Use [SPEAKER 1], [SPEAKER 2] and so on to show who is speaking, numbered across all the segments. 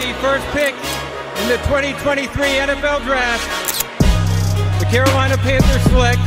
[SPEAKER 1] the first pick in the 2023 NFL Draft. The Carolina Panthers select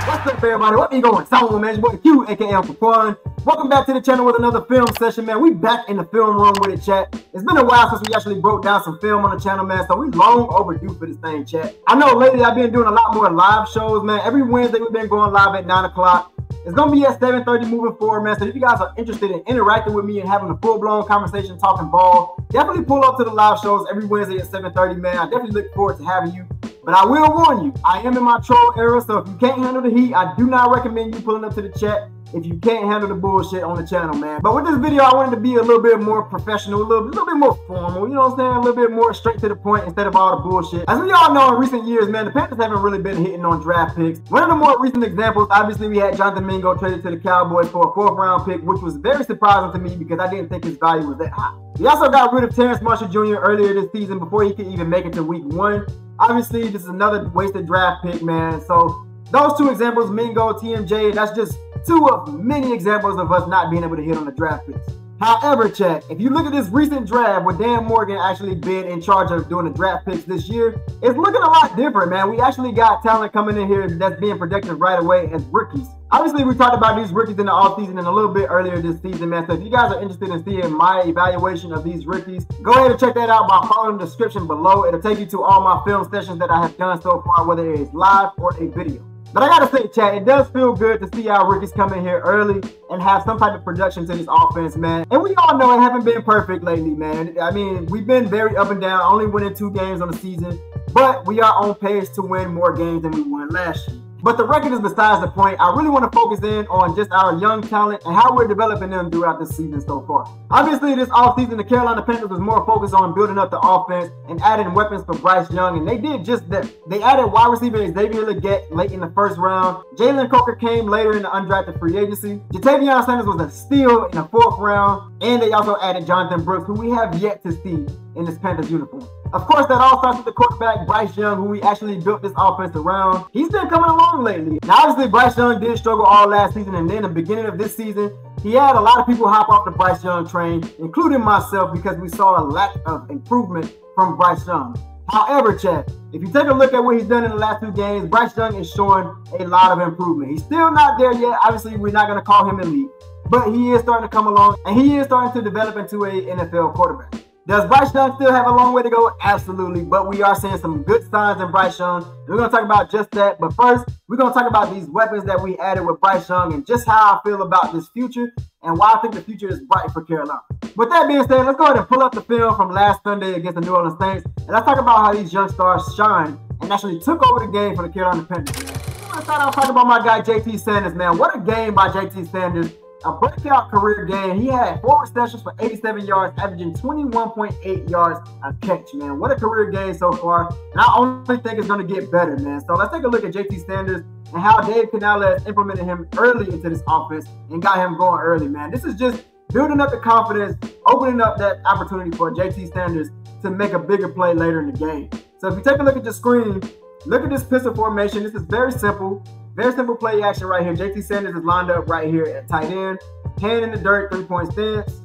[SPEAKER 2] What's up, everybody? What be going on, man? It's your boy Q, aka Uncle Quan. Welcome back to the channel with another film session, man. We back in the film room with it, chat. It's been a while since we actually broke down some film on the channel, man, so we long overdue for this thing, chat. I know lately I've been doing a lot more live shows, man. Every Wednesday we've been going live at 9 o'clock. It's going to be at 7:30 moving forward, man. So if you guys are interested in interacting with me and having a full-blown conversation, talking ball, definitely pull up to the live shows every Wednesday at 7:30, man. I definitely look forward to having you. But I will warn you, I am in my troll era, so if you can't handle the heat, I do not recommend you pulling up to the chat if you can't handle the bullshit on the channel, man. But with this video, I wanted to be a little bit more professional, a little bit more formal, you know what I'm saying? A little bit more straight to the point instead of all the bullshit. As we all know, in recent years, man, the Panthers haven't really been hitting on draft picks. One of the more recent examples, obviously, we had Jonathan Mingo traded to the Cowboys for a 4th-round pick, which was very surprising to me because I didn't think his value was that high. We also got rid of Terrence Marshall Jr. earlier this season before he could even make it to week 1. Obviously, this is another wasted draft pick, man. So those two examples, Mingo, TMJ, that's just two of many examples of us not being able to hit on the draft picks. However, chat, if you look at this recent draft with Dan Morgan actually being in charge of doing the draft picks this year, it's looking a lot different, man. We actually got talent coming in here that's being projected right away as rookies. Obviously, we talked about these rookies in the offseason and a little bit earlier this season, man. So if you guys are interested in seeing my evaluation of these rookies, go ahead and check that out by following the description below. It'll take you to all my film sessions that I have done so far, whether it is live or a video. But I gotta say, chat, it does feel good to see our rookies come in here early and have some type of production to this offense, man. And we all know it haven't been perfect lately, man. I mean, we've been very up and down, only winning 2 games on the season, but we are on pace to win more games than we won last year. But the record is besides the point. I really want to focus in on just our young talent and how we're developing them throughout this season so far. Obviously, this offseason, the Carolina Panthers was more focused on building up the offense and adding weapons for Bryce Young, and they did just that. They added wide receiver Xavier Legette late in the 1st round. Jalen Coker came later in the undrafted free agency. Jatavion Sanders was a steal in the 4th round, and they also added Jonathan Brooks, who we have yet to see in this Panthers uniform. Of course, that all starts with the quarterback, Bryce Young, who we actually built this offense around. He's been coming along lately. Now, obviously, Bryce Young did struggle all last season, and then the beginning of this season, he had a lot of people hop off the Bryce Young train, including myself, because we saw a lack of improvement from Bryce Young. However, chat, if you take a look at what he's done in the last 2 games, Bryce Young is showing a lot of improvement. He's still not there yet. Obviously, we're not going to call him elite, but he is starting to come along, and he is starting to develop into an NFL quarterback. Does Bryce Young still have a long way to go? Absolutely, but we are seeing some good signs in Bryce Young. We're going to talk about just that, but first, we're going to talk about these weapons that we added with Bryce Young and just how I feel about this future and why I think the future is bright for Carolina. With that being said, let's go ahead and pull up the film from last Sunday against the New Orleans Saints, and let's talk about how these young stars shined and actually took over the game for the Carolina Panthers. I want to start off talking about my guy, JT Sanders, man. What a game by JT Sanders. A breakout career game. He had 4 receptions for 87 yards, averaging 21.8 yards a catch, man. What a career game so far. And I only think it's going to get better, man. So let's take a look at JT Sanders and how Dave Canales implemented him early into this offense and got him going early, man. This is just building up the confidence, opening up that opportunity for JT Sanders to make a bigger play later in the game. So if you take a look at the screen, look at this pistol formation. This is very simple. Very simple play action right here. JT Sanders is lined up right here at tight end. Hand in the dirt, 3-point stance.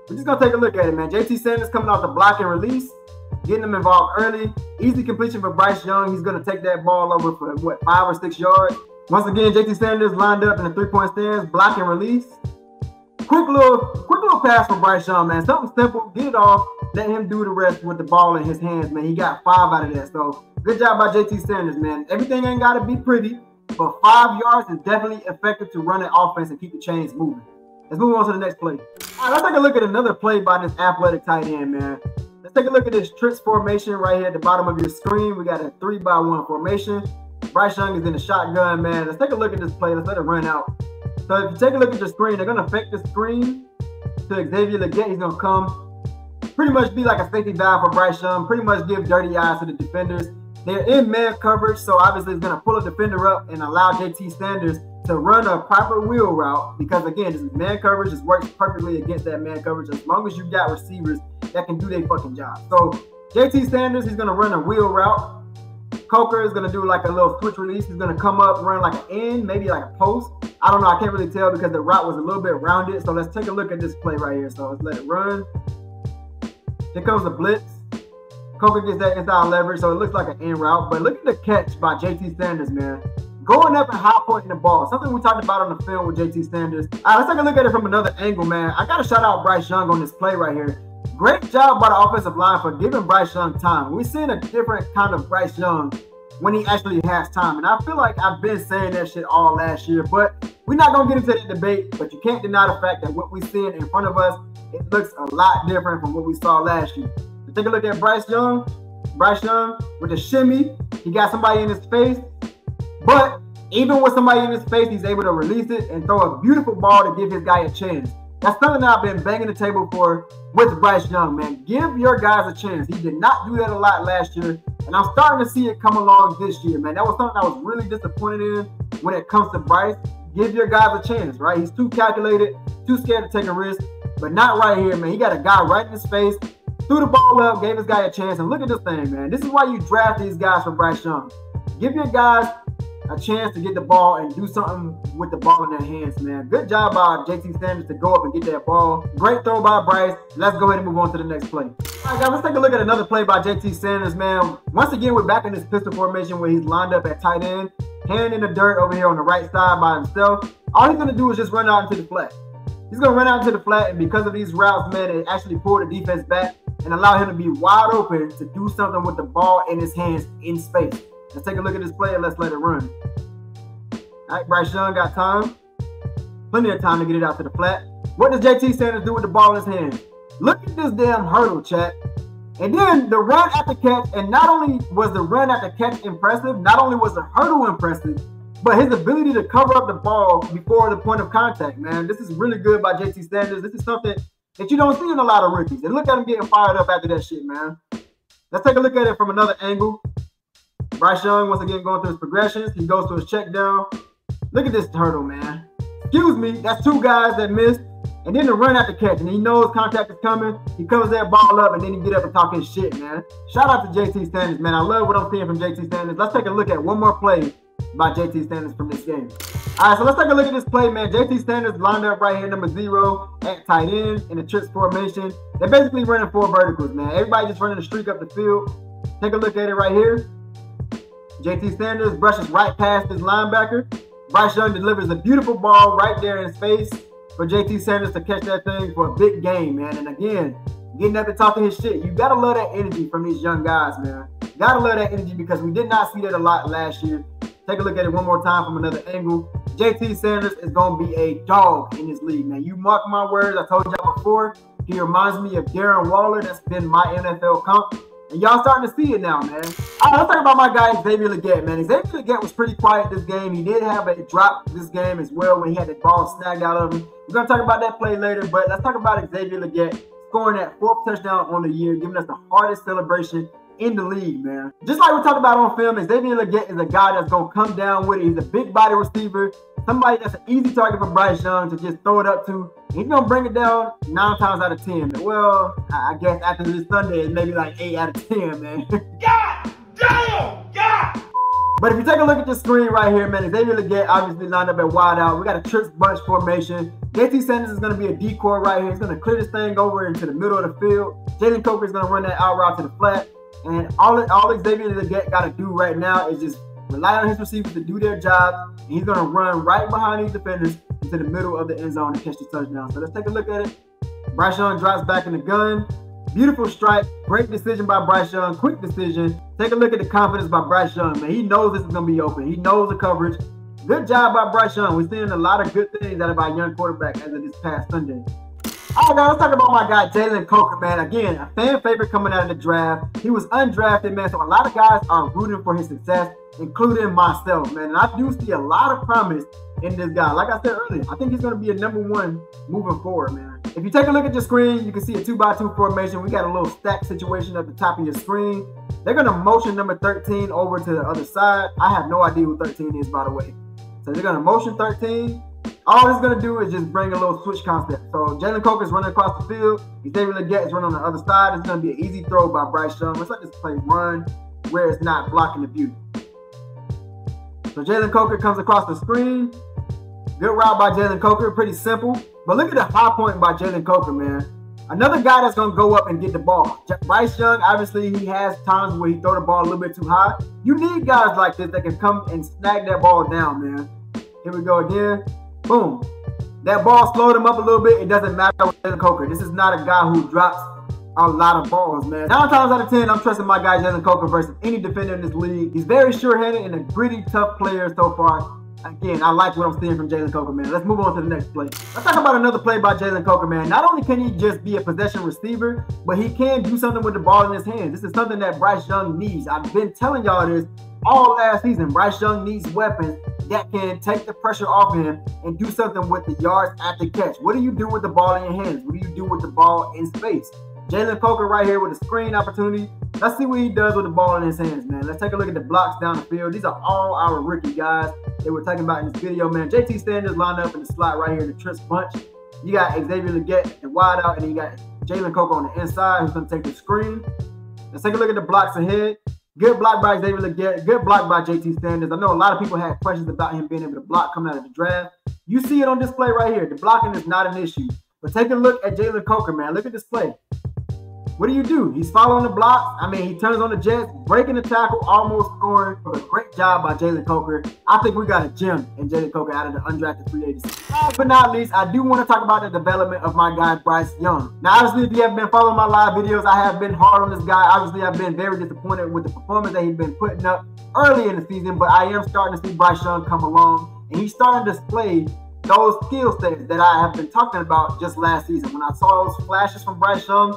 [SPEAKER 2] We're just going to take a look at it, man. JT Sanders coming off the block and release. Getting them involved early. Easy completion for Bryce Young. He's going to take that ball over for, what, 5 or 6 yards. Once again, JT Sanders lined up in the 3-point stance. Block and release. Quick little pass for Bryce Young, man. Something simple. Get it off. Let him do the rest with the ball in his hands, man. He got 5 out of that. So, good job by JT Sanders, man. Everything ain't got to be pretty. But 5 yards is definitely effective to run an offense and keep the chains moving. Let's move on to the next play. All right, let's take a look at another play by this athletic tight end, man. Let's take a look at this trips formation right here at the bottom of your screen. We got a 3-by-1 formation. Bryce Young is in the shotgun, man. Let's take a look at this play. Let's let it run out. So if you take a look at your screen, they're going to fake the screen to Xavier Legette. He's going to come pretty much be like a safety valve for Bryce Young, pretty much give dirty eyes to the defenders. They're in man coverage, so obviously it's going to pull a defender up and allow JT Sanders to run a proper wheel route because, again, this is man coverage. This works perfectly against that man coverage as long as you got receivers that can do their fucking job. So JT Sanders, he's going to run a wheel route. Coker is going to do like a little switch release. He's going to come up, run like an end, maybe like a post. I don't know. I can't really tell because the route was a little bit rounded. So let's take a look at this play right here. So let's let it run. Here comes the blitz. Coker gets that inside leverage, so it looks like an end route. But look at the catch by JT Sanders, man. Going up and high pointing the ball. Something we talked about on the film with JT Sanders. All right, let's take a look at it from another angle, man. I got to shout out Bryce Young on this play right here. Great job by the offensive line for giving Bryce Young time. We're seeing a different kind of Bryce Young when he actually has time. And I feel like I've been saying that shit all last year, but we're not going to get into that debate. But you can't deny the fact that what we're seeing in front of us, it looks a lot different from what we saw last year. So take a look at Bryce Young. Bryce Young with a shimmy. He got somebody in his face. But even with somebody in his face, he's able to release it and throw a beautiful ball to give his guy a chance. That's something that I've been banging the table for with Bryce Young, man. Give your guys a chance. He did not do that a lot last year, and I'm starting to see it come along this year, man. That was something I was really disappointed in when it comes to Bryce. Give your guys a chance, right? He's too calculated, too scared to take a risk, but not right here, man. He got a guy right in his face, threw the ball up, gave his guy a chance, and look at this thing, man. This is why you draft these guys for Bryce Young. Give your guys a chance to get the ball and do something with the ball in their hands, man. Good job by JT Sanders to go up and get that ball. Great throw by Bryce. Let's go ahead and move on to the next play. All right, guys, let's take a look at another play by JT Sanders, man. Once again, we're back in this pistol formation where he's lined up at tight end, hand in the dirt over here on the right side by himself. All he's going to do is just run out into the flat. He's going to run out into the flat, and because of these routes, man, it actually pulled the defense back and allow him to be wide open to do something with the ball in his hands in space. Let's take a look at this play and let's let it run. All right, Bryce Young got time. Plenty of time to get it out to the flat. What does JT Sanders do with the ball in his hands? Look at this damn hurdle, chat. And then the run after catch, and not only was the run after catch impressive, not only was the hurdle impressive, but his ability to cover up the ball before the point of contact, man. This is really good by JT Sanders. This is something that you don't see in a lot of rookies. And look at him getting fired up after that shit, man. Let's take a look at it from another angle. Bryce Young, once again, going through his progressions. He goes to his check down. Look at this hurdle, man. Excuse me, that's two guys that missed. And then the run after catch, and he knows contact is coming. He covers that ball up, and then he get up and talk his shit, man. Shout out to JT Sanders, man. I love what I'm seeing from JT Sanders. Let's take a look at one more play by JT Sanders from this game. All right, so let's take a look at this play, man. JT Sanders lined up right here, number 0 at tight end in the trips formation. They're basically running 4 verticals, man. Everybody just running a streak up the field. Take a look at it right here. JT Sanders brushes right past his linebacker. Bryce Young delivers a beautiful ball right there in his face for JT Sanders to catch that thing for a big game, man. And again, getting up and talking his shit. You got to love that energy from these young guys, man. Got to love that energy because we did not see that a lot last year. Take a look at it one more time from another angle. JT Sanders is going to be a dog in this league, man. You mark my words. I told y'all before. He reminds me of Darren Waller. That's been my NFL comp. And y'all starting to see it now, man. All right, let's talk about my guy, Xavier Legette, man. Xavier Legette was pretty quiet this game. He did have a drop this game as well when he had the ball snagged out of him. We're going to talk about that play later, but let's talk about Xavier Legette scoring that 4th touchdown on the year, giving us the hardest celebration in the league, man. Just like we talked about on film, Xavier Legette is a guy that's going to come down with it. He's a big body receiver, somebody that's an easy target for Bryce Young to just throw it up to. He's going to bring it down 9 times out of 10. Well, I guess after this Sunday, it's maybe like 8 out of 10, man. God damn! God! But if you take a look at the screen right here, man, Xavier Legette obviously lined up at wide out. We got a trips bunch formation. JT Sanders is going to be a decoy right here. He's going to clear this thing over into the middle of the field. Jalen Coker is going to run that out route to the flat. And all Xavier Legette got to do right now is just rely on his receivers to do their job. And he's going to run right behind these defenders into the middle of the end zone and catch the touchdown. So let's take a look at it. Bryce Young drops back in the gun. Beautiful strike. Great decision by Bryce Young. Quick decision. Take a look at the confidence by Bryce Young, man. He knows this is going to be open. He knows the coverage. Good job by Bryce Young. We're seeing a lot of good things out of our young quarterback as of this past Sunday. All right, guys, let's talk about my guy, Jalen Coker, man. Again, a fan favorite coming out of the draft. He was undrafted, man, so a lot of guys are rooting for his success, including myself, man. And I do see a lot of promise in this guy. Like I said earlier, I think he's going to be a #1 moving forward, man. If you take a look at your screen, you can see a 2x2 formation. We got a little stack situation at the top of your screen. They're going to motion number 13 over to the other side. I have no idea who 13 is, by the way. So they're going to motion 13. All it's going to do is just bring a little switch concept. So Jalen Coker is running across the field. Xavier Legette is running on the other side. It's going to be an easy throw by Bryce Young. Let's let this play run where it's not blocking the view. So Jalen Coker comes across the screen. Good route by Jalen Coker, pretty simple. But look at the high point by Jalen Coker, man. Another guy that's going to go up and get the ball. Bryce Young, obviously, he has times where he throw the ball a little bit too high. You need guys like this that can come and snag that ball down, man. Here we go again. Boom. That ball slowed him up a little bit. It doesn't matter with Jalen Coker. This is not a guy who drops a lot of balls, man. 9 times out of 10, I'm trusting my guy Jalen Coker versus any defender in this league. He's very sure-handed and a gritty, tough player so far. Again, I like what I'm seeing from Jalen Coker, man. Let's move on to the next play. Let's talk about another play by Jalen Coker, man. Not only can he just be a possession receiver, but he can do something with the ball in his hands. This is something that Bryce Young needs. I've been telling y'all this all last season. Bryce Young needs weapons that can take the pressure off him and do something with the yards after catch. What do you do with the ball in your hands? What do you do with the ball in space? Jalen Coker right here with a screen opportunity. Let's see what he does with the ball in his hands, man. Let's take a look at the blocks down the field. These are all our rookie guys that we're talking about in this video, man. JT Sanders lined up in the slot right here in the Trips bunch. You got Xavier Legette and wide out, and then you got Jalen Coker on the inside who's going to take the screen. Let's take a look at the blocks ahead. Good block by Xavier Legette. Good block by JT Sanders. I know a lot of people had questions about him being able to block coming out of the draft. You see it on display right here. The blocking is not an issue. But take a look at Jalen Coker, man. Look at this play. What do? He's following the blocks. I mean, he turns on the jets, breaking the tackle, almost scoring. A great job by Jalen Coker. I think we got a gem in Jalen Coker out of the undrafted free agency. Last but not least, I do want to talk about the development of my guy, Bryce Young. Now, obviously, if you have been following my live videos, I have been hard on this guy. Obviously, I've been very disappointed with the performance that he's been putting up early in the season, but I am starting to see Bryce Young come along, and he's starting to display those skill sets that I have been talking about just last season. When I saw those flashes from Bryce Young,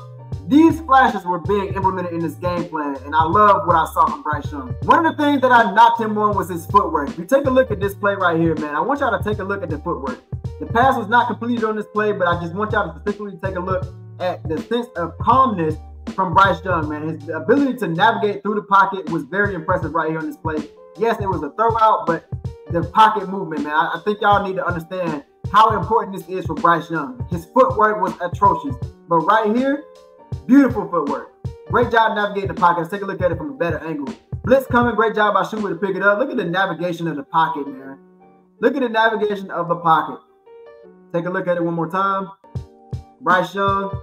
[SPEAKER 2] these flashes were being implemented in this game plan, and I love what I saw from Bryce Young. One of the things that I knocked him on was his footwork. If you take a look at this play right here, man, I want y'all to take a look at the footwork. The pass was not completed on this play, but I just want y'all to specifically take a look at the sense of calmness from Bryce Young, man. His ability to navigate through the pocket was very impressive right here on this play. Yes, it was a throw out, but the pocket movement, man, I think y'all need to understand how important this is for Bryce Young. His footwork was atrocious, but right here, beautiful footwork. Great job navigating the pocket. Let's take a look at it from a better angle. Blitz coming. Great job by Schumer to pick it up. Look at the navigation of the pocket, man. Look at the navigation of the pocket. Take a look at it one more time. Bryce Young.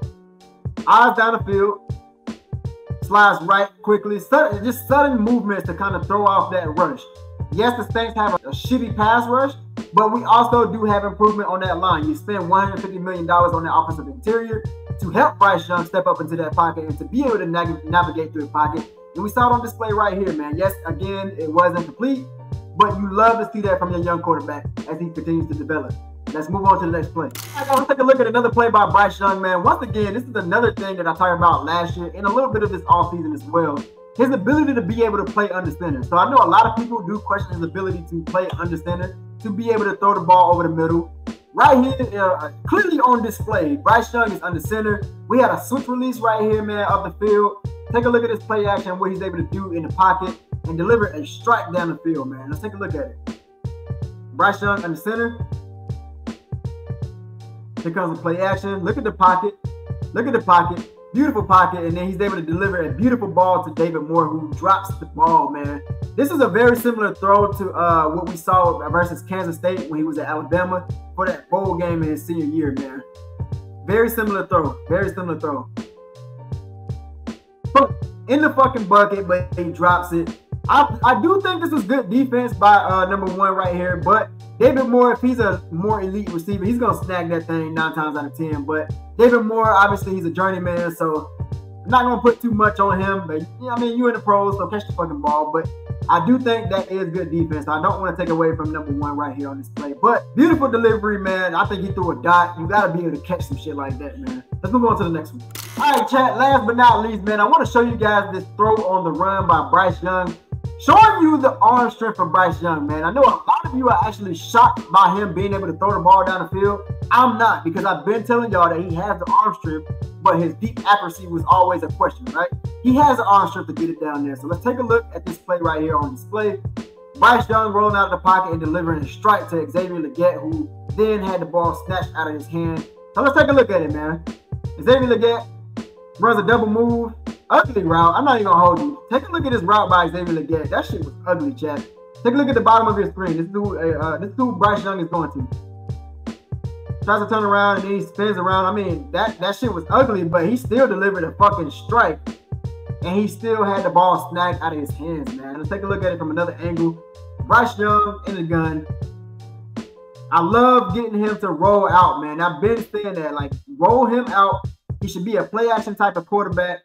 [SPEAKER 2] Eyes down the field. Slides right quickly. Just sudden movements to kind of throw off that rush. Yes, the Saints have a shitty pass rush, but we also do have improvement on that line. You spend $150 million on that offensive interior to help Bryce Young step up into that pocket and to be able to navigate through the pocket. And we saw it on display right here, man. Yes, again, it wasn't complete, but you love to see that from your young quarterback as he continues to develop. Let's move on to the next play. All right, let's take a look at another play by Bryce Young, man. Once again, this is another thing that I talked about last year and a little bit of this offseason as well. His ability to be able to play under center. So I know a lot of people do question his ability to play under center, to be able to throw the ball over the middle. Right here, clearly on display, Bryce Young is under center. We had a switch release right here, man, up the field. Take a look at this play action, what he's able to do in the pocket and deliver a strike down the field, man. Let's take a look at it. Bryce Young under center. Here comes the play action. Look at the pocket. Look at the pocket. Beautiful pocket, and then he's able to deliver a beautiful ball to David Moore, who drops the ball, man. This is a very similar throw to what we saw versus Kansas State when he was at Alabama for that bowl game in his senior year, man. Very similar throw. Very similar throw. In the fucking bucket, but he drops it. I do think this was good defense by number 1 right here, but David Moore, if he's a more elite receiver, he's going to snag that thing 9 times out of 10. But David Moore, obviously, he's a journeyman, so I'm not going to put too much on him. But, I mean, you're in the pros, so catch the fucking ball. But I do think that is good defense. I don't want to take away from number 1 right here on this play. But beautiful delivery, man. I think he threw a dot. You got to be able to catch some shit like that, man. Let's move on to the next one. All right, chat. Last but not least, man, I want to show you guys this throw on the run by Bryce Young. Showing you the arm strength of Bryce Young, man. I know a lot of you are actually shocked by him being able to throw the ball down the field. I'm not, because I've been telling y'all that he has the arm strength, but his deep accuracy was always a question, right? He has the arm strength to get it down there. So let's take a look at this play right here on display. Bryce Young rolling out of the pocket and delivering a strike to Xavier Legette, who then had the ball snatched out of his hand. So let's take a look at it, man. Xavier Legette runs a double move. Ugly route. I'm not even gonna hold you. Take a look at this route by Xavier Legette. That shit was ugly, chat. Take a look at the bottom of your screen. This is who Bryce Young is going to. Tries to turn around and then he spins around. I mean, that shit was ugly, but he still delivered a fucking strike. And he still had the ball snagged out of his hands, man. Let's take a look at it from another angle. Bryce Young in the gun. I love getting him to roll out, man. I've been saying that, like, roll him out. He should be a play action type of quarterback.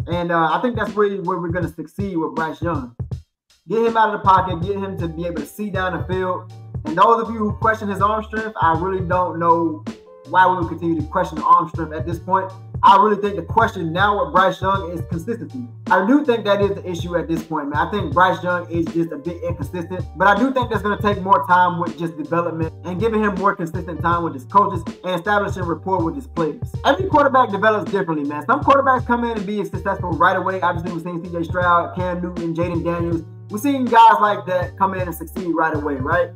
[SPEAKER 2] And I think that's really where we're going to succeed with Bryce Young. Get him out of the pocket, get him to be able to see down the field. And those of you who question his arm strength, I really don't know why we would continue to question the arm strength at this point. I really think the question now with Bryce Young is consistency. I do think that is the issue at this point, man. I think Bryce Young is just a bit inconsistent, but I do think that's going to take more time with just development and giving him more consistent time with his coaches and establishing rapport with his players. Every quarterback develops differently, man. Some quarterbacks come in and be successful right away. Obviously, we've seen C.J. Stroud, Cam Newton, Jaden Daniels. We've seen guys like that come in and succeed right away, right?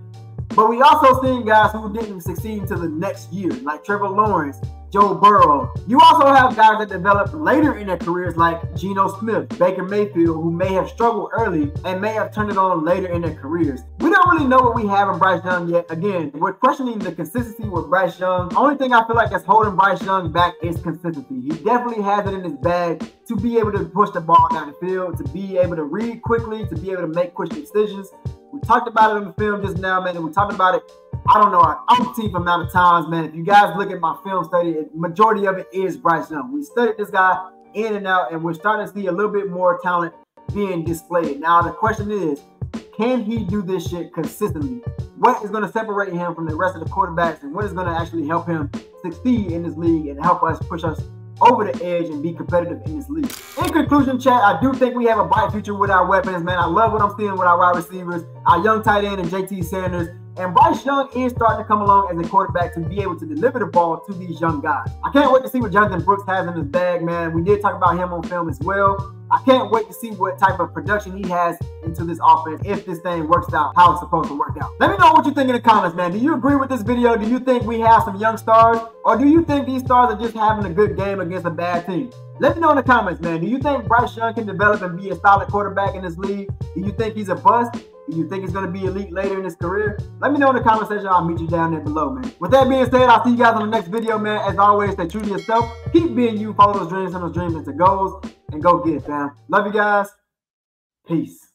[SPEAKER 2] But we also seen guys who didn't succeed until the next year, like Trevor Lawrence, Joe Burrow. You also have guys that develop later in their careers like Geno Smith, Baker Mayfield, who may have struggled early and may have turned it on later in their careers. We don't really know what we have in Bryce Young yet. Again, we're questioning the consistency with Bryce Young. The only thing I feel like that's holding Bryce Young back is consistency. He definitely has it in his bag to be able to push the ball down the field, to be able to read quickly, to be able to make quick decisions. We talked about it in the film just now, man, and we talked about it, I don't know, an umpteenth amount of times, man. If you guys look at my film study, the majority of it is Bryce Young. We studied this guy in and out, and we're starting to see a little bit more talent being displayed. Now, the question is, can he do this shit consistently? What is going to separate him from the rest of the quarterbacks, and what is going to actually help him succeed in this league and help us push us over the edge and be competitive in this league? In conclusion, chat, I do think we have a bright future with our weapons, man. I love what I'm seeing with our wide receivers, our young tight end and JT Sanders. And Bryce Young is starting to come along as a quarterback to be able to deliver the ball to these young guys. I can't wait to see what Jonathan Brooks has in his bag, man. We did talk about him on film as well. I can't wait to see what type of production he has into this offense if this thing works out how it's supposed to work out. Let me know what you think in the comments, man. Do you agree with this video? Do you think we have some young stars? Or do you think these stars are just having a good game against a bad team? Let me know in the comments, man. Do you think Bryce Young can develop and be a solid quarterback in this league? Do you think he's a bust? Do you think he's going to be elite later in his career? Let me know in the comment section. I'll meet you down there below, man. With that being said, I'll see you guys on the next video, man. As always, stay true to yourself. Keep being you. Follow those dreams and those dreams into goals. And go get it, fam. Love you guys. Peace.